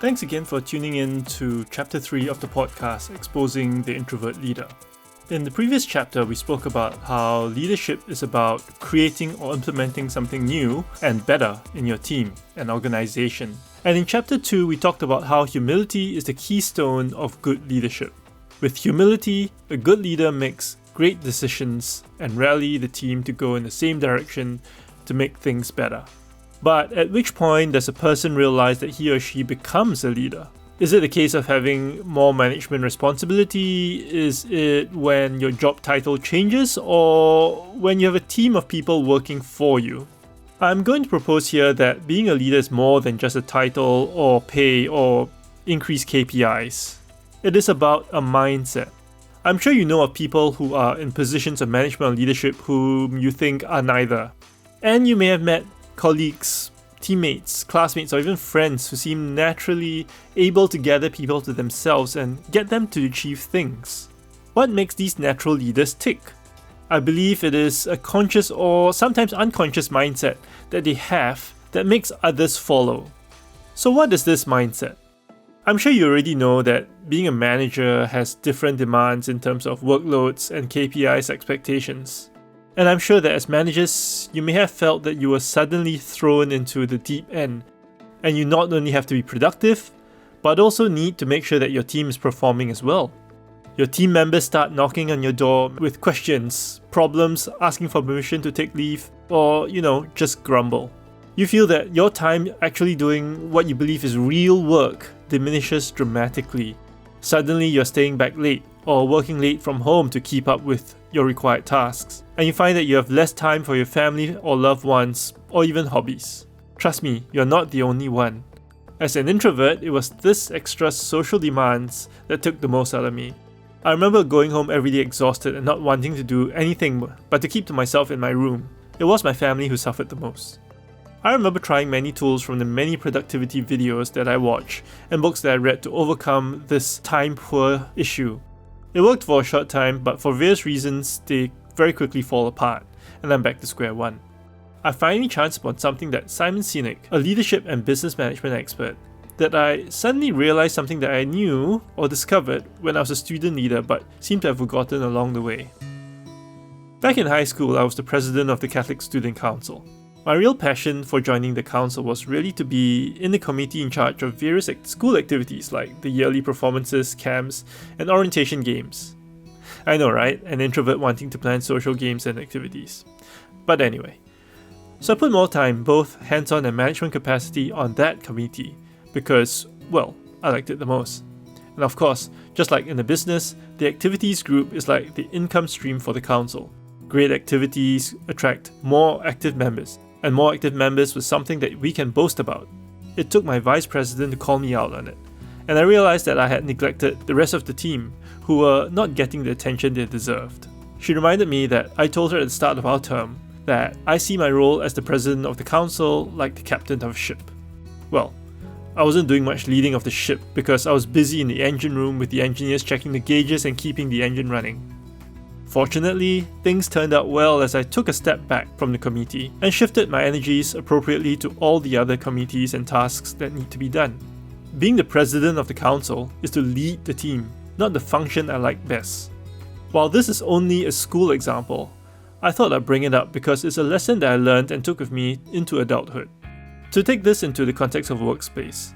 Thanks again for tuning in to Chapter 3 of the podcast, Exposing the Introvert Leader. In the previous chapter, we spoke about how leadership is about creating or implementing something new and better in your team and organization. And in Chapter 2, we talked about how humility is the keystone of good leadership. With humility, a good leader makes great decisions and rally the team to go in the same direction to make things better. But at which point does a person realize that he or she becomes a leader? Is it a case of having more management responsibility? Is it when your job title changes, or when you have a team of people working for you? I'm going to propose here that being a leader is more than just a title or pay or increased KPIs. It is about a mindset. I'm sure you know of people who are in positions of management or leadership whom you think are neither. And you may have met colleagues, teammates, classmates, or even friends who seem naturally able to gather people to themselves and get them to achieve things. What makes these natural leaders tick? I believe it is a conscious or sometimes unconscious mindset that they have that makes others follow. So what is this mindset? I'm sure you already know that being a manager has different demands in terms of workloads and KPIs expectations. And I'm sure that as managers, you may have felt that you were suddenly thrown into the deep end, and you not only have to be productive, but also need to make sure that your team is performing as well. Your team members start knocking on your door with questions, problems, asking for permission to take leave, or, just grumble. You feel that your time actually doing what you believe is real work diminishes dramatically. Suddenly you're staying back late or working late from home to keep up with your required tasks, and you find that you have less time for your family or loved ones or even hobbies. Trust me, you're not the only one. As an introvert, it was this extra social demands that took the most out of me. I remember going home every day exhausted and not wanting to do anything but to keep to myself in my room. It was my family who suffered the most. I remember trying many tools from the many productivity videos that I watch and books that I read to overcome this time-poor issue. It worked for a short time, but for various reasons, they very quickly fall apart, and I'm back to square one. I finally chanced upon something that Simon Sinek, a leadership and business management expert, that I suddenly realized something that I knew or discovered when I was a student leader but seemed to have forgotten along the way. Back in high school, I was the president of the Catholic Student Council. My real passion for joining the council was really to be in the committee in charge of various school activities like the yearly performances, camps, and orientation games. I know, right? An introvert wanting to plan social games and activities. But anyway. So I put more time, both hands-on and management capacity, on that committee because, I liked it the most. And of course, just like in the business, the activities group is like the income stream for the council. Great activities attract more active members, and more active members was something that we can boast about. It took my vice president to call me out on it, and I realized that I had neglected the rest of the team, who were not getting the attention they deserved. She reminded me that I told her at the start of our term that I see my role as the president of the council like the captain of a ship. Well, I wasn't doing much leading of the ship because I was busy in the engine room with the engineers checking the gauges and keeping the engine running. Fortunately, things turned out well as I took a step back from the committee and shifted my energies appropriately to all the other committees and tasks that need to be done. Being the president of the council is to lead the team, not the function I like best. While this is only a school example, I thought I'd bring it up because it's a lesson that I learned and took with me into adulthood. To take this into the context of workspace,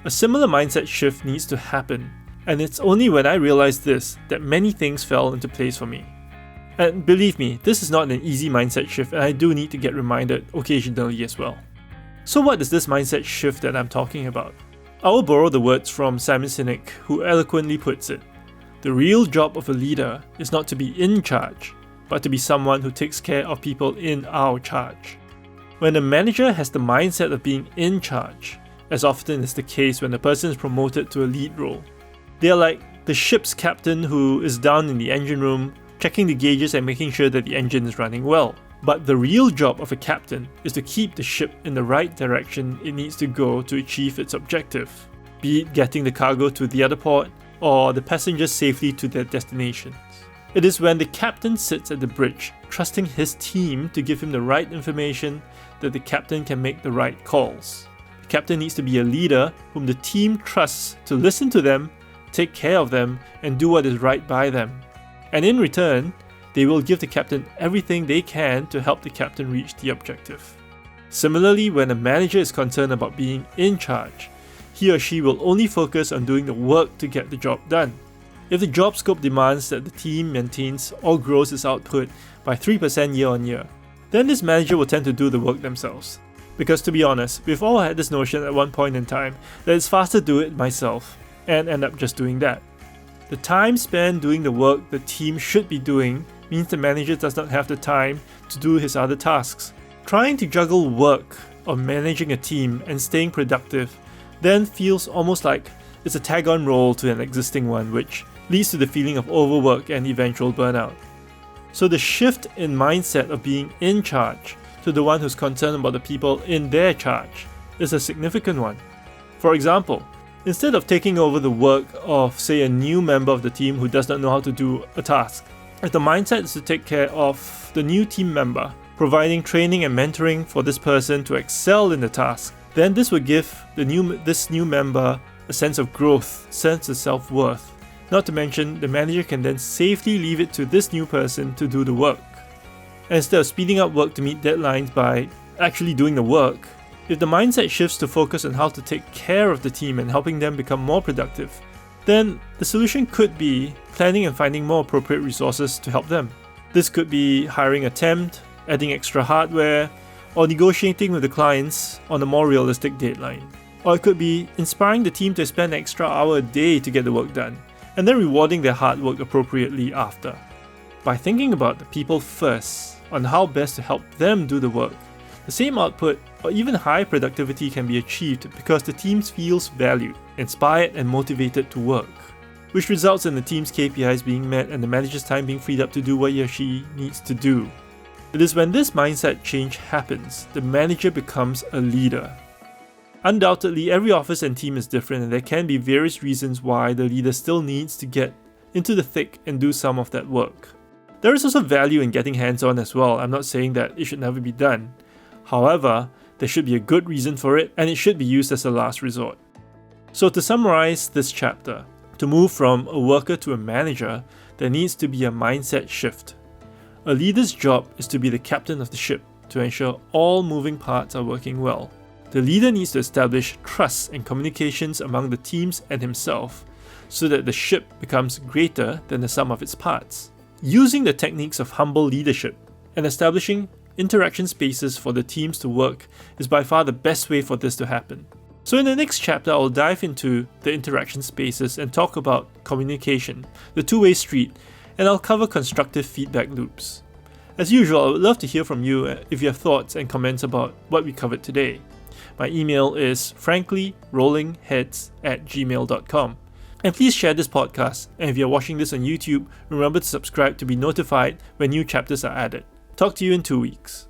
a similar mindset shift needs to happen. And it's only when I realized this that many things fell into place for me. And believe me, this is not an easy mindset shift, and I do need to get reminded occasionally as well. So what is this mindset shift that I'm talking about? I will borrow the words from Simon Sinek, who eloquently puts it. The real job of a leader is not to be in charge, but to be someone who takes care of people in our charge. When a manager has the mindset of being in charge, as often is the case when a person is promoted to a lead role, they are like the ship's captain who is down in the engine room, checking the gauges and making sure that the engine is running well. But the real job of a captain is to keep the ship in the right direction it needs to go to achieve its objective, be it getting the cargo to the other port or the passengers safely to their destinations. It is when the captain sits at the bridge, trusting his team to give him the right information, that the captain can make the right calls. captain needs to be a leader whom the team trusts to listen to them, take care of them, and do what is right by them. And in return, they will give the captain everything they can to help the captain reach the objective. Similarly, when a manager is concerned about being in charge, he or she will only focus on doing the work to get the job done. If the job scope demands that the team maintains or grows its output by 3% year on year, then this manager will tend to do the work themselves. Because to be honest, we've all had this notion at one point in time that it's faster to do it myself, and end up just doing that. The time spent doing the work the team should be doing means the manager does not have the time to do his other tasks. Trying to juggle work or managing a team and staying productive then feels almost like it's a tag-on role to an existing one, which leads to the feeling of overwork and eventual burnout. So the shift in mindset of being in charge to the one who's concerned about the people in their charge is a significant one. For example, instead of taking over the work of, say, a new member of the team who does not know how to do a task, if the mindset is to take care of the new team member, providing training and mentoring for this person to excel in the task, then this would give this new member a sense of growth, sense of self-worth. Not to mention, the manager can then safely leave it to this new person to do the work. And instead of speeding up work to meet deadlines by actually doing the work, if the mindset shifts to focus on how to take care of the team and helping them become more productive, then the solution could be planning and finding more appropriate resources to help them. This could be hiring a temp, adding extra hardware, or negotiating with the clients on a more realistic deadline. Or it could be inspiring the team to spend an extra hour a day to get the work done, and then rewarding their hard work appropriately after. By thinking about the people first, on how best to help them do the work, the same output or even high productivity can be achieved because the team feels valued, inspired and motivated to work, which results in the team's KPIs being met and the manager's time being freed up to do what he or she needs to do. It is when this mindset change happens, the manager becomes a leader. Undoubtedly, every office and team is different and there can be various reasons why the leader still needs to get into the thick and do some of that work. There is also value in getting hands-on as well. I'm not saying that it should never be done. However, there should be a good reason for it and it should be used as a last resort. So to summarize this chapter, to move from a worker to a manager, there needs to be a mindset shift. A leader's job is to be the captain of the ship to ensure all moving parts are working well. The leader needs to establish trust and communications among the teams and himself so that the ship becomes greater than the sum of its parts. Using the techniques of humble leadership and establishing interaction spaces for the teams to work is by far the best way for this to happen. So in the next chapter, I'll dive into the interaction spaces and talk about communication, the two-way street, and I'll cover constructive feedback loops. As usual, I would love to hear from you if you have thoughts and comments about what we covered today. My email is franklyrollingheads@gmail.com. And please share this podcast, and if you're watching this on YouTube, remember to subscribe to be notified when new chapters are added. Talk to you in 2 weeks.